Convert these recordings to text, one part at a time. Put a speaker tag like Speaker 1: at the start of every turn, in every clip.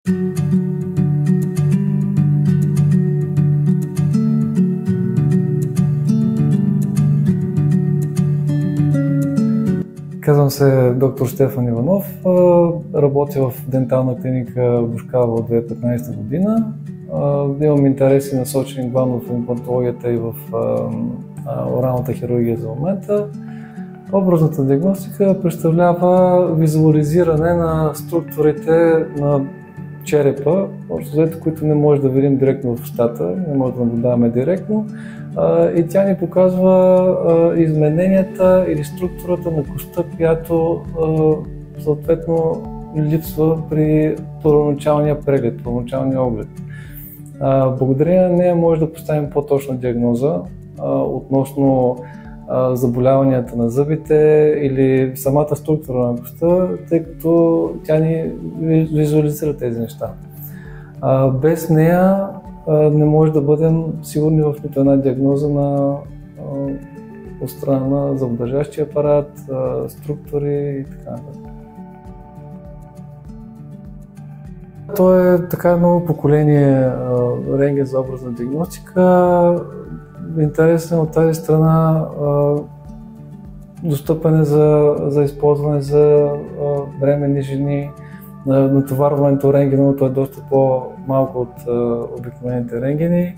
Speaker 1: Казвам се доктор Стефан Иванов, работя в дентална клиника Бошкава от 2015 година. Имам интереси насочени главно в имплантологията и в оралната хирургия за момента. Образната диагностика представлява визуализиране на структурите на черепа, които не може да видим директно в устата, не може да наблюдаваме директно. И тя ни показва измененията или структурата на костта, която съответно липсва при първоначалния преглед, първоначалния оглед. Благодарение на нея може да поставим по-точна диагноза относно заболяванията на зъбите или самата структура на костта, тъй като тя ни визуализира тези неща. Без нея не може да бъдем сигурни в нито една диагноза от страна на зъбодържащия апарат, структури и така нататък. То е така ново поколение рентген за образна диагностика. Интересен от тази страна, достъпен е за използване за бременни жени. Натоварването рентгеновото е доста по-малко от обикновените рентгени.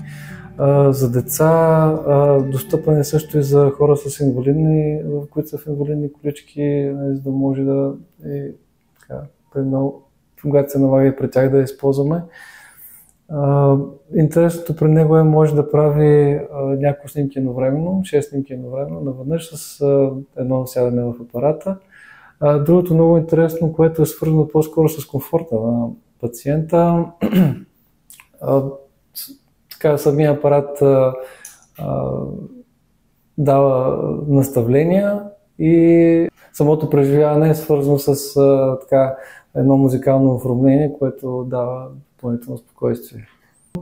Speaker 1: За деца достъпен е също и за хора с инвалидни, които са в инвалидни колички, за да може да когато се налага и при тях да използваме. Интересното при него е, може да прави няколко снимки едновременно, 6 снимки едновременно, наведнъж с едно сядане в апарата. Другото много интересно, което е свързано по-скоро с комфорта на пациента, самия апарат дава наставления и самото преживяване е свързано с едно музикално оформление, което дава допълнително спокойствие.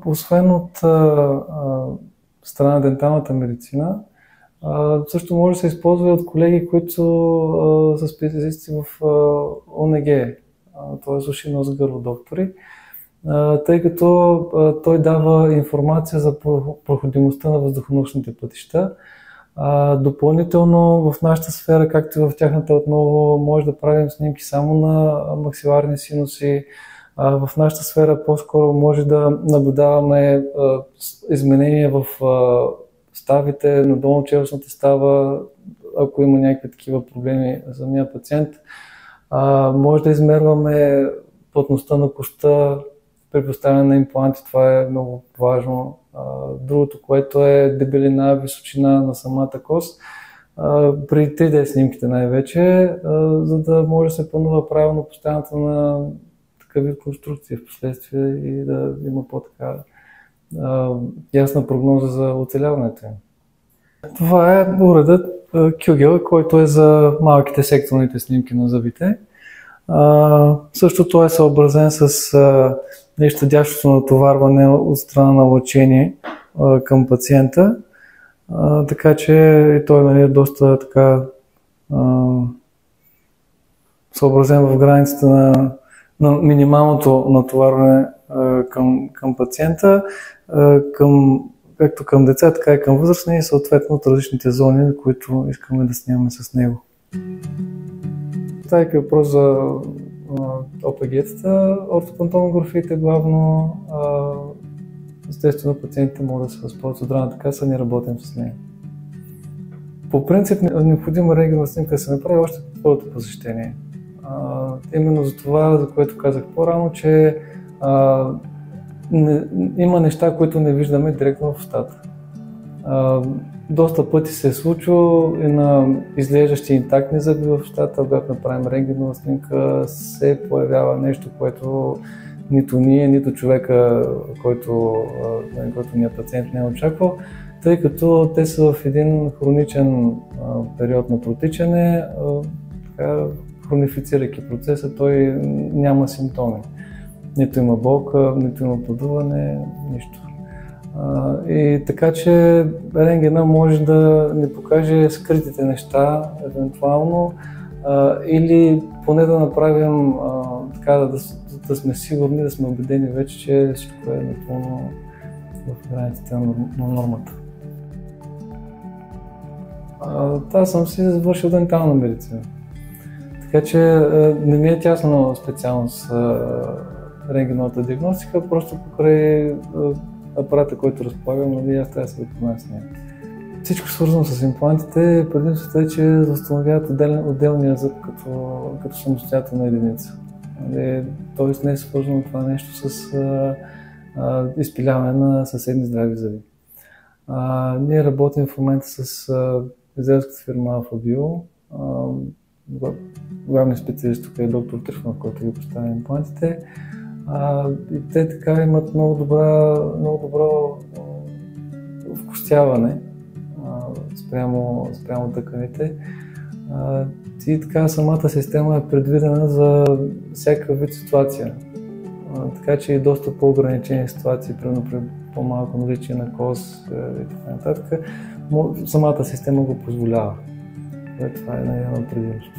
Speaker 1: Освен от страна на денталната медицина, също може да се използва от колеги, които са специалисти в ОНГ, т.е. уши, нос, гърло доктори, тъй като той дава информация за проходимостта на въздухоносните пътища. Допълнително в нашата сфера, както и в тяхната отново, може да правим снимки само на максиларни синуси. В нашата сфера по-скоро може да наблюдаваме изменения в ставите, на долно-челюстната става, ако има някакви такива проблеми за самия пациент. Може да измерваме плътността на костта при поставяне на импланти, това е много важно. Другото, което е дебелина, височина на самата кост, при 3D снимките най-вече, за да може да се планува правилно поставянето на такъв вид конструкции в последствие и да има по-така ясна прогноза за оцеляването им. Това е уредът Кюгел, който е за малките секторните снимки на зъбите. Също той е съобразен с нещадящото натоварване от страна на лъчение към пациента, така че и той е доста съобразен в границите на минималното натоварване към пациента, както към деца, така и към възрастни и съответно от различните зони, които искаме да снимаме с него. Това е въпрос за ОПГ-тата, ортопантомографиите главно. Естествено, пациентите могат да се възползват от здравната каса, ние работим с нея. По принцип, необходима рентгенова снимка да се направи още по първото посещение. Именно за това, за което казах по-рано, че има неща, които не виждаме директно в устата. Доста пъти се е случило и на изглеждащи интактни зъби в устата, когато направим рентгенова снимка, се появява нещо, което нито ние, нито човека, който ни е пациент, не е очаквал, тъй като те са в един хроничен период на протичане, хронифицирайки процеса, той няма симптоми. Нито има болка, нито има подуване, нищо. И така че рентгена може да ни покаже скритите неща, евентуално, или поне да направим, да сме сигурни, да сме убедени вече, че всичко е напълно в границите на нормата. Аз съм си завършил дентална медицина. Така че не ми е тясна специалност рентгеновата диагностика, просто покрай апарата, който разполагам, нали, аз трябва да се запозная с нея. Всичко свързано с имплантите, предимството е, че възстановяват отделния зъб като самостоятелна единица. Тоест не е свързано това нещо с изпиляване на съседни здрави зъби. Ние работим в момента с израелската фирма AlphaBio. Главният специалист тук е доктор Трифонов, който ги поставя имплантите. И те така имат много добро вкостяване спрямо тъканите. И така самата система е предвидена за всяка вид ситуация. Така че и доста по-ограничени ситуации, примерно при по-малко наличие на коз и така нататък, самата система го позволява. Това е едно предимство.